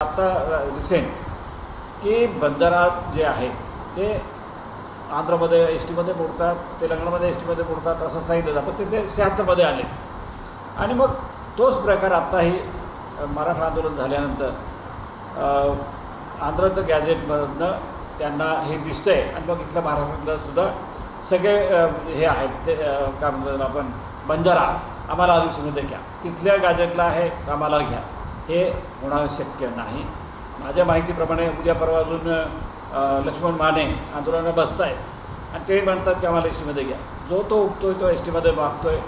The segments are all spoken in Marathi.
आता रिसेंट की बंजारा जे आहे ते आंध्रमध्ये एस टीमध्ये मोडतात, तेलंगणामध्ये एस टीमध्ये मोडतात असं सांगितलं जातं, पण ते 76मध्ये आले. आणि मग तोच प्रकार आत्ताही मराठा आंदोलन झाल्यानंतर आंध्राचं गॅझेटमधनं त्यांना हे दिसतं आहे. आणि मग इथल्या महाराष्ट्रातलं सुद्धा सगळे हे आहेत ते काय म्हणतात आपण बंजारा आम्हाला आदिवासीमध्ये घ्या, तिथल्या गॅझेटला आहे आम्हाला घ्या, हे होणं शक्य नाही. माझ्या माहितीप्रमाणे उद्या परवा अजून लक्ष्मण माने आंदोलनाला बसत आहेत आणि ते म्हणतात की आम्हाला एस टीमध्ये घ्या. जो तो उठतो आहे तो एस टीमध्ये मागतो आहे,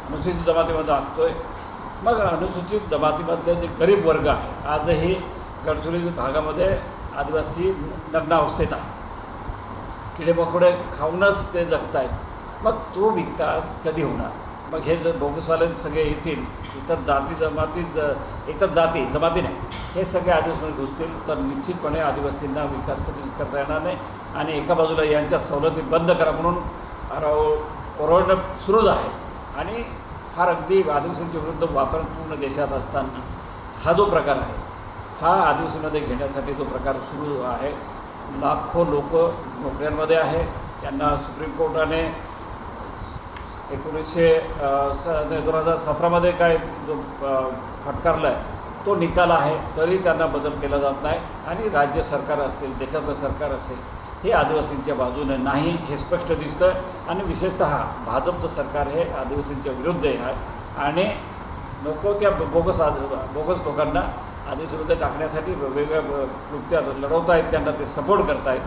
अनुसूचित जमातीमध्ये मागतो आहे. मग अनुसूचित जमातीमधले जे गरीब वर्ग आहे आजही गडचिरोली भागामध्ये आदिवासी नग्नावस्थेत आहे, किडेमकोडे खाऊनच ते जगत आहेत. मग तो विकास कधी होणार? मग हे जर बोगसवाले सगळे येतील, इतर जाती जमाती नाही, हे सगळे आदिवासीमध्ये घुसतील तर निश्चितपणे आदिवासींना विकास कधी करता येणार नाही. आणि एका बाजूला यांच्या सवलती बंद करा म्हणून ओरडणं सुरूच आहे. आणि फार अगदी आदिवासींच्या विरुद्ध वातावरण पूर्ण देशात असताना हा जो प्रकार आहे हा आदिवासीमध्ये घेण्यासाठी जो प्रकार सुरू आहे. लाखो लोक नोकऱ्यांमध्ये आहे, त्यांना सुप्रीम कोर्टाने 2017मध्ये काय जो फटकारला आहे तो निकाल आहे, तरी त्यांना बदल केला जात नाही. आणि राज्य सरकार असतील, देशातलं सरकार असेल, हे आदिवासींच्या बाजूने नाही हे स्पष्ट दिसतं. आणि विशेषतः भाजपचं सरकार हे आदिवासींच्या विरुद्ध आहे आणि नको त्या बोगस लोकांना आदिवासीमध्ये टाकण्यासाठी वेगवेगळ्या कृत्या लढवत आहेत, त्यांना ते सपोर्ट करत आहेत.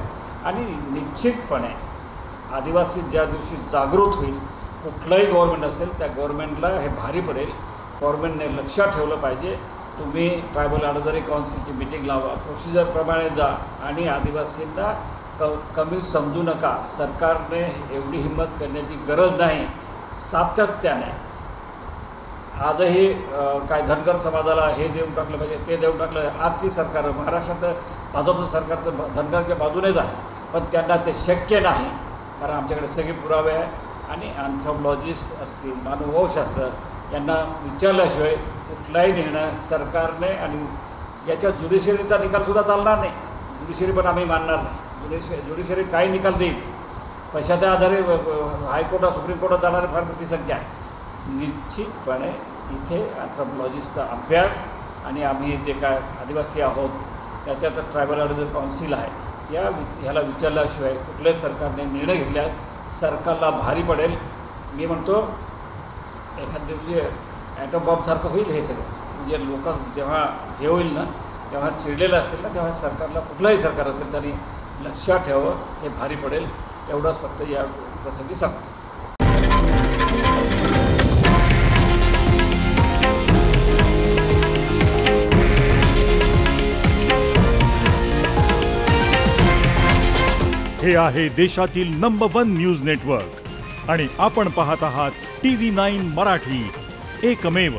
आणि निश्चितपणे आदिवासी ज्या दिवशी जागृत होईल, कुठलंही गव्हर्नमेंट असेल त्या गव्हर्नमेंटला हे भारी पडेल. गव्हर्नमेंटने लक्षात ठेवलं पाहिजे, तुम्ही ट्रायबल ॲडव्हायझरी काउन्सिलची मीटिंग लावा, प्रोसिजरप्रमाणे जा आणि आदिवासींना कमी समजू नका. सरकारने एवढी हिंमत करण्याची गरज नाही. सातत्याने आजही काय धनगर समाजाला हे देऊन टाकलं पाहिजे, ते देऊन टाकलं. आजची सरकार महाराष्ट्रात भाजपचं सरकार तर धनगरच्या बाजूनेच आहे, पण त्यांना ते शक्य नाही. कारण आमच्याकडे सगळे पुरावे आहे आणि अँथ्रोपॉलॉजिस्ट असतील, मानववंशशास्त्र यांना विचारल्याशिवाय कुठलाही निर्णय सरकारने आणि याच्या ज्युडिशरीचा निकालसुद्धा चालणार नाही. ज्युडिशरी पण आम्ही मानणार नाही. ज्युडिशरी काही निकाल देईल, पैशाच्या आधारे हायकोर्टात सुप्रीम कोर्टात जाणारी फार मोठी संख्या आहे. निश्चितपणे इथे अँथ्रोपॉलॉजिस्टचा अभ्यास आणि आम्ही जे काय आदिवासी आहोत त्याच्यात ट्रायबल ॲडव्हायझरी काउन्सिल आहे, ह्याला विचारल्याशिवाय कुठल्याच सरकारने निर्णय घेतल्यास सरकारला भारी पडेल. मी म्हणतो एखाद्या दिवशी ॲटम बॉम्बसारखं होईल हे सगळं. म्हणजे लोक जेव्हा हे होईल ना, तेव्हा चिडलेलं असेल ना, तेव्हा सरकारला कुठलंही सरकार असेल त्यांनी लक्षात ठेवावं, हे भारी पडेल. एवढंच फक्त या प्रसंगी सांगतो. हे आहे देशातील नंबर 1 न्यूज नेटवर्क आणि आपण पाहत आहात TV9 मराठी, एकमेव.